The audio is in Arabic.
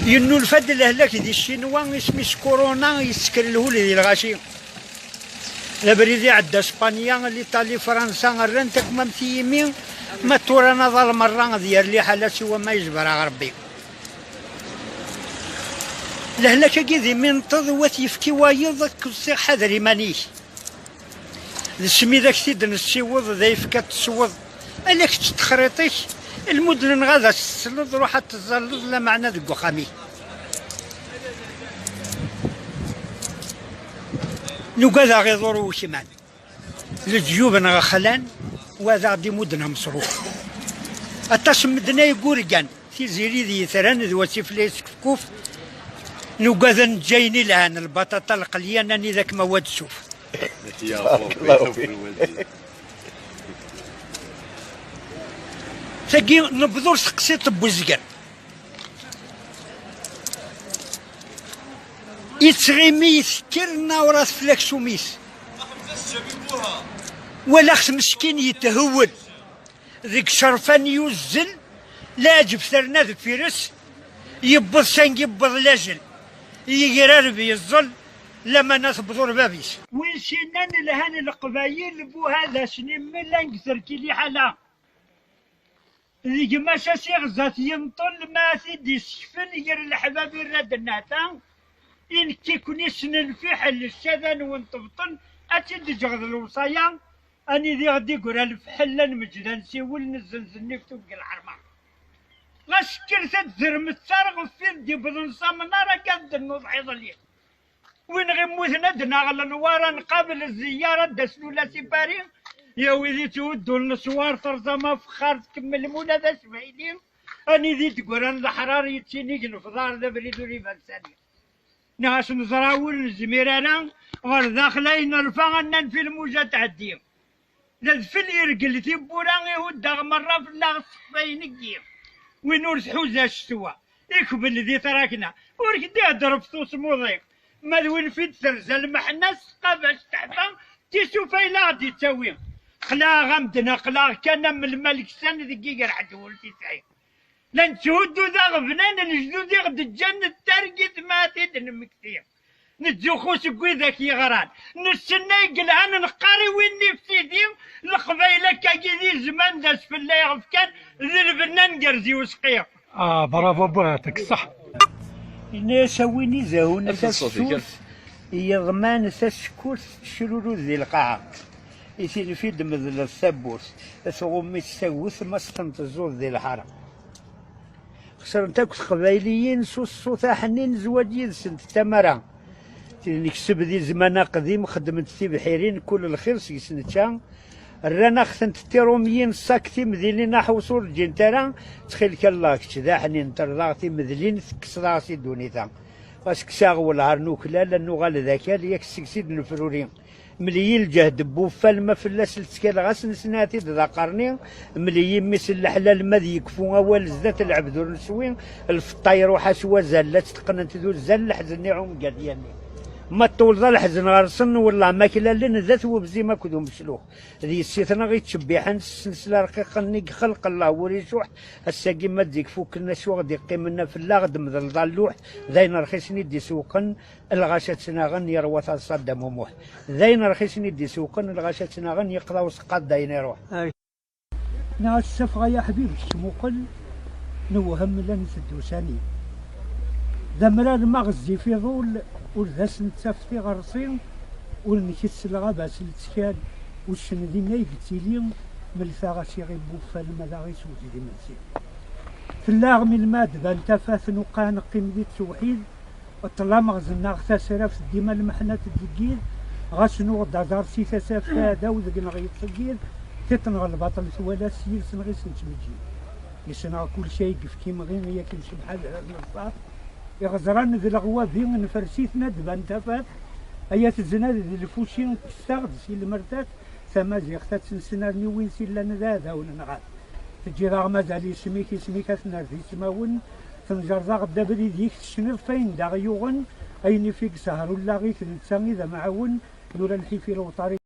ينو الفد الهلاك دي الشينوا اسمي كورونا يسكر الهولي دي الغاشي البريدي عدا اسبانيا الايطالي فرنسا رنتك ممتي يمين ما تورانا ظل مرة ديال لي حالات سوا ما يجبرها ربي الهلاك كيدي من تضوات يفكي وايض كسي حذري مانيش السمي ذاك سيد نسيوض ذا يفكا تسوض الاك تخريطيش المدن غادا تسلط روحها تزلط لا معنى ذك وخامي نوكاذا غيضر وشمان الجيوب غخلان وهذا غادي مدنها مصروف أتاش مدنا يقورقان في زيري ذي ثران ذو سيفليس كفكوف نوكاذا نجايني لهان البطاطا القليانة اني ذاك مواد سوف تاقي نبذور سقسيط بوزقان يتغيمي يسكرنا وراس فلاك سوميس ولا خص مسكين يتهول ذيك شرفان يوزل لا جب ثرنا ذي فيرس يبض سان يبض لاجل يقرر بيظل لما ناس بذور بابيس وين سنان لهان القبايل بو هذا سنين من لنكثر كي حالا ذيك ما سيغزات ينطل ما سيدي سكفن ير الحباب الرد الناتا إن كيكون يسنن في حل الشذن ونطبطن أتد جغد الوصايا أني ذي غدي يقول الفحلة مجدا نسيول نزلزلني في توق الحرمة غسكر تدزر متسارغ في دي بدن صامنا راه قد النضحي ظليل وين غيموتنا دنا النوار نقابل الزيارة دسلولا سيباري يا ويلي تودوا النسوار ترزما فخار تكمل مولا ذا سبعيدين أني ذي تقول أن الحرار يتسيني نفضار ذا بريدو ريبان ثانية ناس نزراول الزميرانا غير داخلين الفغنان في الموجة تعديهم لذ في الإرقل تيبوراغي وداغ مرة في الله صفين كيف وين ورسحو زا الشتوى يكبل ذي تراكنا وركدي ضرب صوص مضيق ما وين في ترزا المحنس قباش تحفا تيشوفي لا غادي تساوي قلا غمدنا قلا كان من الملك سنة دقيقة راح تقول تسعين لن تهدو ذا غبنان الجدود يغد الجنة ترقد ما تدن مكتير نتزوخو سكوي ذاك يغران نستنى يقلعان نقاري وين نفسي ديم القبيلة كاكيدي زمان داس في الله يغف كان ذي الفنان قرزي وسقيق برافو بواتك صح إنا سويني زاون تسكوت يضمان تسكوت شرورو ذي القاعة يصير في دمذل الثبوت ثغمي تسوث ما استنتزور ذي الحرم خسرت قبايليين صوت حنين زواجي سنت تمرة نكسب ذي زمان قديم خدمت في بحيرين كل الخير سنتشان رانا خثنت التيروميين ساكتي مذلين نحو صور جنترا تخيلك الله كذا حنين ترضاغتي مذلين كسراسي دونيتا واسكساغ والعرنوك لا لانه غال ذاك ليك سكسيد الفرورين مليين الجهد بوفال ما فلاس التسكال غاسن سناتي ذا قرني مليين مثل الحلال مذي يكفون اول زات العبدور نسوين الفطاير وحشوه زلات تقننت ذو زل حزني عم قادياني ما طول ذا الحزن غرسن والله ما كلا لنا ذات وبزي ما كذو مشلوخ ذي السيثنا غي تشبيحن السلسله رقيقه نيك خلق الله وريشوح الساقي ما تزيك فوك الناس وغدي يقيمنا في الله غد مذل ضلوح ذاين رخيصني دي سوقن الغاشات سناغن يروى صدام وموح ذاين رخيصني دي سوقن الغاشات سناغن يقضى وسقط داين يروح ناس السفغه يا حبيبي الشموقل نوهم لنا سدوساني ذا مراد مغزي في ظول والذاس نتسافتي غرصين والنكس الغابة سلتسكال والشندي ما يقتلين ملثا غاشي غي بوفا الماذا غي سوزي دي منسي في اللاغ من الماد بان تفاث نقان قيم دي توحيد وطلا مغزنا غثا سراف ديما المحنات الدقيل غاسنو غدا دارسي تساف هذا وذقنا غي تسقيل تتنغ البطل ثوالا سير سنغي سنتمجي يسنغ كل شيء كيما غير هي كنمشي بحال النصاف يغزران ذي الغوابين نفرسيتنا دبان تفات ايات الزناد ذي الفوشين تستغد سي المرتات ثما زيختات سنسنارني وين سي لنا ذا ونغاد تجي رغم مازال يسميك اثنار في سماون تنجر ذا غدا بريد ديك تشنر فين دا غيوغن اين فيك سهر ولا غيث نتسامي ذا معاون نور الحيفي الوطاري